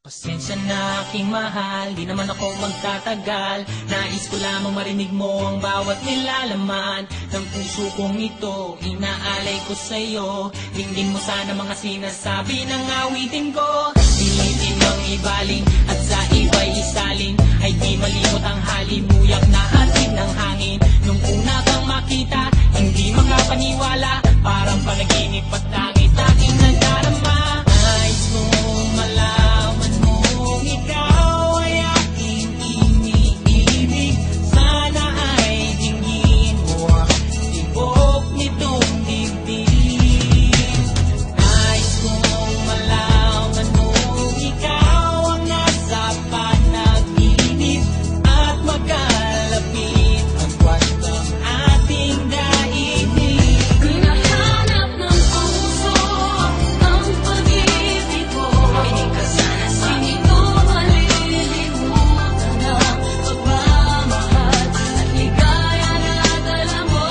Pasensya na aking mahal, di naman ako magtatagal. Nais ko lamang marinig mo ang bawat nilalaman ng puso kong ito, inaalay ko sa'yo. Dinggin mo sana mga sinasabi ng awitin ko. Pilitin ang ibaling at sa iba'y isalin, ay di malimot ang halimuyak na hatid ng hangin. Nung una kang makita, hindi makapaniwala, parang panaginip at langit aking nadarama. Nais kong malaman mong ikaw ay aking iniibig. Sana ay dinggin mo ang tibok nitong dibdib. Nais kong malaman mong ikaw ang nasa panaginip at magkalapit agwat ng ating daigdig. Hinahanap ng puso ang pag-ibig ko. Pinig ka sana sa akin. Hindi ko malilimutan ang pagmamahal at ligaya na dala mo.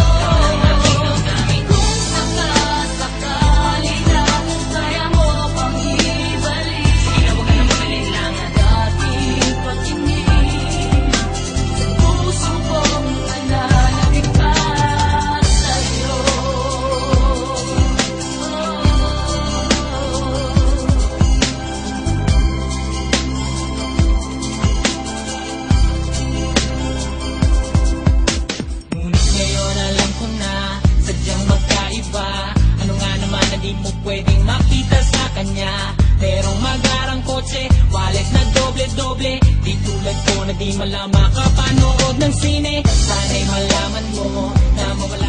Kung sakasakali na kaya mo pang ibalik dating patingin sa puso kong nananabik pa sa'yo. Ngunit ngayon alam ko na sadyang magkaiba. Ano nga naman na di mo pwedeng makita sa kanya? Merong magarang kotse, wallet na doble-doble, di tulad ko na di malama kapanood ng sine. Sana'y malaman mo na mawala